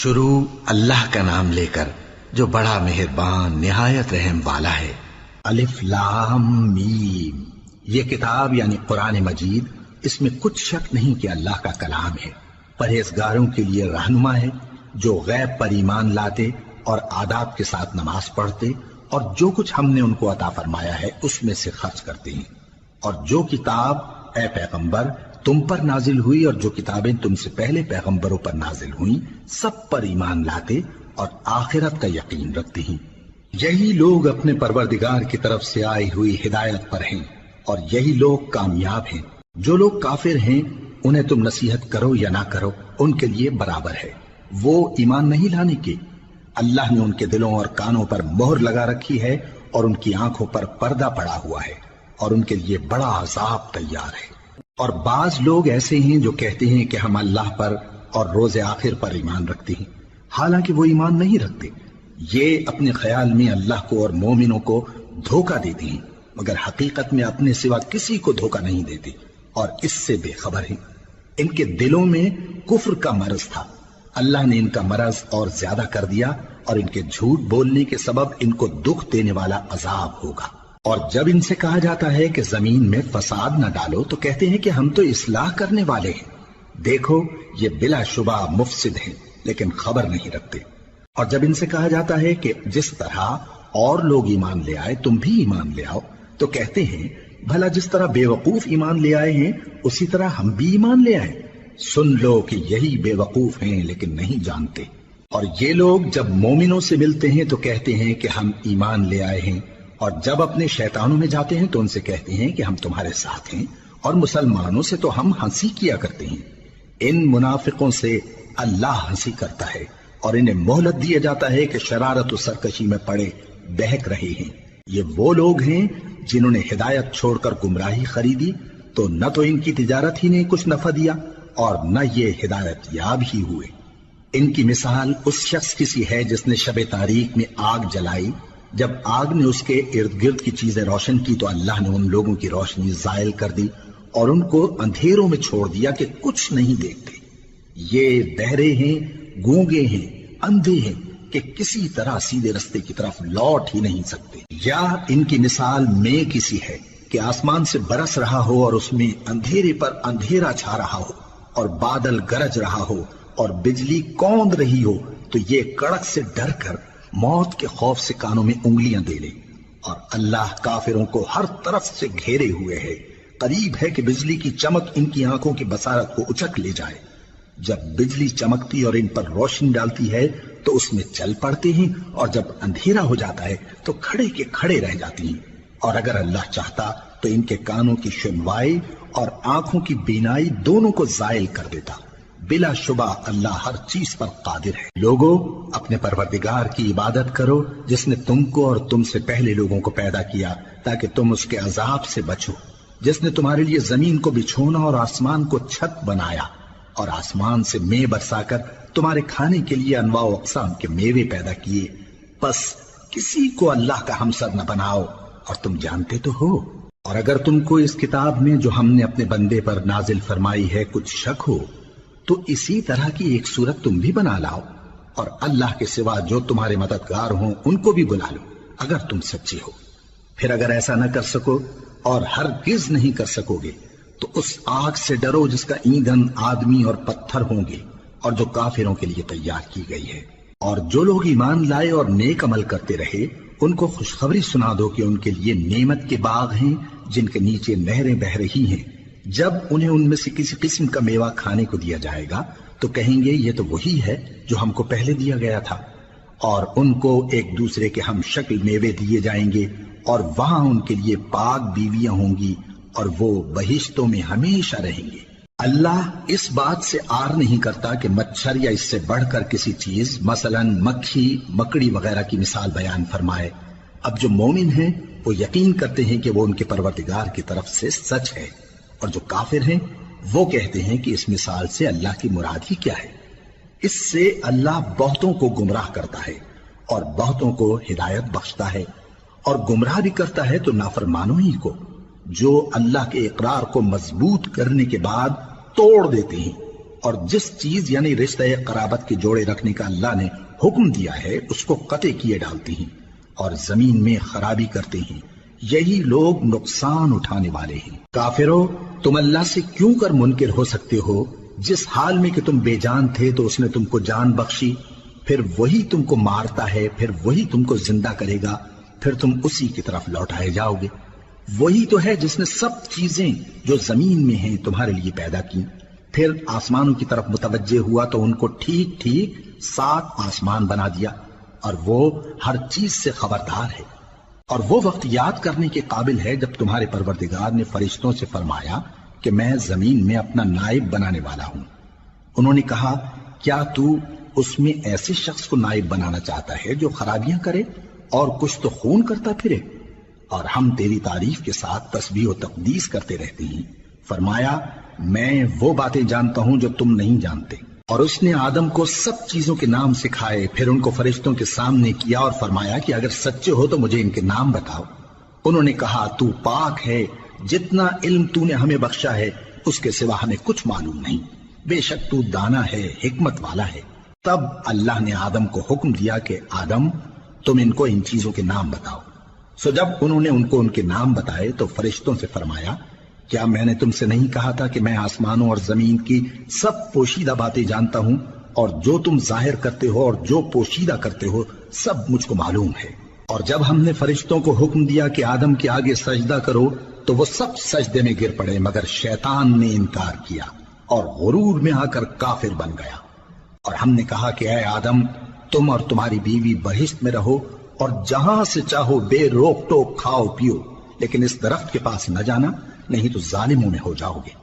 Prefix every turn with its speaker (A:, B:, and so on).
A: شروع اللہ کا نام لے کر جو بڑا مہربان نہایت رحم والا ہے۔ الف لام میم، یہ کتاب یعنی قرآن مجید، اس میں کچھ شک نہیں کہ اللہ کا کلام ہے، پرہیزگاروں کے لیے رہنما ہے جو غیب پر ایمان لاتے اور آداب کے ساتھ نماز پڑھتے اور جو کچھ ہم نے ان کو عطا فرمایا ہے اس میں سے خرچ کرتے ہیں، اور جو کتاب اے پیغمبر تم پر نازل ہوئی اور جو کتابیں تم سے پہلے پیغمبروں پر نازل ہوئیں سب پر ایمان لاتے اور آخرت کا یقین رکھتے ہیں۔ یہی لوگ اپنے پروردگار کی طرف سے آئی ہوئی ہدایت پر ہیں اور یہی لوگ کامیاب ہیں۔ جو لوگ کافر ہیں انہیں تم نصیحت کرو یا نہ کرو ان کے لیے برابر ہے، وہ ایمان نہیں لانے کے۔ اللہ نے ان کے دلوں اور کانوں پر مہر لگا رکھی ہے اور ان کی آنکھوں پر پردہ پڑا ہوا ہے اور ان کے لیے بڑا عذاب تیار ہے۔ اور بعض لوگ ایسے ہیں جو کہتے ہیں کہ ہم اللہ پر اور روز آخر پر ایمان رکھتے ہیں، حالانکہ وہ ایمان نہیں رکھتے۔ یہ اپنے خیال میں اللہ کو اور مومنوں کو دھوکہ دیتے ہیں، مگر حقیقت میں اپنے سوا کسی کو دھوکہ نہیں دیتے اور اس سے بے خبر ہیں۔ ان کے دلوں میں کفر کا مرض تھا، اللہ نے ان کا مرض اور زیادہ کر دیا اور ان کے جھوٹ بولنے کے سبب ان کو دکھ دینے والا عذاب ہوگا۔ اور جب ان سے کہا جاتا ہے کہ زمین میں فساد نہ ڈالو تو کہتے ہیں کہ ہم تو اصلاح کرنے والے ہیں۔ دیکھو یہ بلا شبہ مفسد ہیں لیکن خبر نہیں رکھتے۔ اور جب ان سے کہا جاتا ہے کہ جس طرح اور لوگ ایمان لے آئے تم بھی ایمان لے آؤ تو کہتے ہیں بھلا جس طرح بے وقوف ایمان لے آئے ہیں اسی طرح ہم بھی ایمان لے آئے۔ سن لو کہ یہی بے وقوف ہیں لیکن نہیں جانتے۔ اور یہ لوگ جب مومنوں سے ملتے ہیں تو کہتے ہیں کہ ہم ایمان لے آئے ہیں، اور جب اپنے شیطانوں میں جاتے ہیں تو ان سے کہتے ہیں کہ ہم تمہارے ساتھ ہیں، اور مسلمانوں سے تو ہم ہنسی کیا کرتے ہیں۔ ان منافقوں سے اللہ ہنسی کرتا ہے اور انہیں مہلت دیا جاتا ہے کہ شرارت و سرکشی میں پڑے بہک رہے ہیں۔ یہ وہ لوگ ہیں جنہوں نے ہدایت چھوڑ کر گمراہی خریدی تو نہ تو ان کی تجارت ہی نے کچھ نفع دیا اور نہ یہ ہدایت یاب ہی ہوئے۔ ان کی مثال اس شخص کی سی ہے جس نے شب تاریک میں آگ جلائی، جب آگ نے اس کے ارد گرد کی چیزیں روشن کی تو اللہ نے ان لوگوں کی روشنی زائل کر دی اور ان کو اندھیروں میں چھوڑ دیا کہ کچھ نہیں دیکھتے۔ یہ بہرے ہیں، گونگے ہیں، اندھے ہیں کہ کسی طرح سیدھے رستے کی طرف لوٹ ہی نہیں سکتے۔ یا ان کی مثال میں کسی ہے کہ آسمان سے برس رہا ہو اور اس میں اندھیرے پر اندھیرا چھا رہا ہو اور بادل گرج رہا ہو اور بجلی کوند رہی ہو تو یہ کڑک سے ڈر کر موت کے خوف سے کانوں میں انگلیاں دے لے۔ اور اللہ کافروں کو ہر طرف سے گھیرے ہوئے ہے، قریب ہے کہ بجلی کی چمک ان کی آنکھوں کی بصارت کو اچک لے جائے۔ جب بجلی چمکتی اور ان پر روشنی ڈالتی ہے تو اس میں چل پڑتے ہیں، اور جب اندھیرا ہو جاتا ہے تو کھڑے کے کھڑے رہ جاتی ہیں۔ اور اگر اللہ چاہتا تو ان کے کانوں کی سنوائی اور آنکھوں کی بینائی دونوں کو زائل کر دیتا۔ بلا شبہ اللہ ہر چیز پر قادر ہے۔ لوگوں اپنے پروردگار کی عبادت کرو جس نے تم کو اور تم سے پہلے لوگوں کو پیدا کیا تاکہ تم اس کے عذاب سے بچو، جس نے تمہارے لیے زمین کو بچھونا اور آسمان کو چھت بنایا اور آسمان سے مے برسا کر تمہارے کھانے کے لیے انواع و اقسام کے میوے پیدا کیے۔ بس کسی کو اللہ کا ہمسر نہ بناؤ اور تم جانتے تو ہو۔ اور اگر تم کو اس کتاب میں جو ہم نے اپنے بندے پر نازل فرمائی ہے کچھ شک ہو تو اسی طرح کی ایک صورت تم بھی بنا لاؤ اور اللہ کے سوا جو تمہارے مددگار ہوں ان کو بھی بلا لو اگر تم سچے ہو۔ پھر اگر ایسا نہ کر سکو اور ہرگز نہیں کر سکو گے تو اس آگ سے ڈرو جس کا ایندھن آدمی اور پتھر ہوں گے اور جو کافروں کے لیے تیار کی گئی ہے۔ اور جو لوگ ایمان لائے اور نیک عمل کرتے رہے ان کو خوشخبری سنا دو کہ ان کے لیے نعمت کے باغ ہیں جن کے نیچے نہریں بہہ رہی ہیں۔ جب انہیں ان میں سے کسی قسم کا میوہ کھانے کو دیا جائے گا تو کہیں گے یہ تو وہی ہے جو ہم کو پہلے دیا گیا تھا، اور ان کو ایک دوسرے کے ہم شکل میوے دیے جائیں گے اور وہاں ان کے لیے پاک بیویاں ہوں گی اور وہ بہشتوں میں ہمیشہ رہیں گے۔ اللہ اس بات سے آر نہیں کرتا کہ مچھر یا اس سے بڑھ کر کسی چیز مثلا مکھی مکڑی وغیرہ کی مثال بیان فرمائے۔ اب جو مومن ہیں وہ یقین کرتے ہیں کہ وہ ان کے پروردگار کی طرف سے سچ ہے، اور جو کافر ہیں وہ کہتے ہیں کہ اس مثال سے اللہ کی مراد ہی کیا ہے۔ اس سے اللہ بہتوں کو گمراہ کرتا ہے اور بہتوں کو ہدایت بخشتا ہے، اور گمراہ بھی کرتا ہے تو نافرمانوں ہی کو، جو اللہ کے اقرار کو مضبوط کرنے کے بعد توڑ دیتے ہیں اور جس چیز یعنی رشتہ قرابت کے جوڑے رکھنے کا اللہ نے حکم دیا ہے اس کو قطع کیے ڈالتی ہیں اور زمین میں خرابی کرتے ہیں، یہی لوگ نقصان اٹھانے والے ہیں۔ کافرو، تم اللہ سے کیوں کر منکر ہو سکتے ہو؟ جس حال میں کہ تم بے جان تھے تو اس نے تم کو جان بخشی، پھر وہی تم کو مارتا ہے، پھر وہی تم کو زندہ کرے گا، پھر تم اسی کی طرف لوٹائے جاؤ گے۔ وہی تو ہے جس نے سب چیزیں جو زمین میں ہیں تمہارے لیے پیدا کی، پھر آسمانوں کی طرف متوجہ ہوا تو ان کو ٹھیک ٹھیک 7 آسمان بنا دیا، اور وہ ہر چیز سے خبردار ہے۔ اور وہ وقت یاد کرنے کے قابل ہے جب تمہارے پروردگار نے فرشتوں سے فرمایا کہ میں زمین میں اپنا نائب بنانے والا ہوں۔ انہوں نے کہا، کیا تو اس میں ایسے شخص کو نائب بنانا چاہتا ہے جو خرابیاں کرے اور کچھ تو خون کرتا پھرے؟ اور ہم تیری تعریف کے ساتھ تسبیح و تقدیس کرتے رہتے ہیں۔ فرمایا، میں وہ باتیں جانتا ہوں جو تم نہیں جانتے۔ اور اس نے آدم کو سب چیزوں کے نام سکھائے، پھر ان کو فرشتوں کے سامنے کیا اور فرمایا کہ اگر سچے ہو تو مجھے ان کے نام بتاؤ۔ انہوں نے کہا، تو پاک ہے، جتنا علم تو نے ہمیں بخشا ہے اس کے سوا ہمیں کچھ معلوم نہیں، بے شک تو دانا ہے، حکمت والا ہے۔ تب اللہ نے آدم کو حکم دیا کہ آدم، تم ان کو ان چیزوں کے نام بتاؤ۔ سو جب انہوں نے ان کو ان کے نام بتائے تو فرشتوں سے فرمایا، کیا میں نے تم سے نہیں کہا تھا کہ میں آسمانوں اور زمین کی سب پوشیدہ باتیں جانتا ہوں، اور جو تم ظاہر کرتے ہو اور جو پوشیدہ کرتے ہو سب مجھ کو معلوم ہے۔ اور جب ہم نے فرشتوں کو حکم دیا کہ آدم کے آگے سجدہ کرو تو وہ سب سجدے میں گر پڑے مگر شیطان نے انکار کیا اور غرور میں آ کر کافر بن گیا۔ اور ہم نے کہا کہ اے آدم، تم اور تمہاری بیوی بہشت میں رہو اور جہاں سے چاہو بے روک ٹوک کھاؤ پیو، لیکن اس درخت کے پاس نہ جانا، نہیں تو ظالموں میں ہو جاؤ گے۔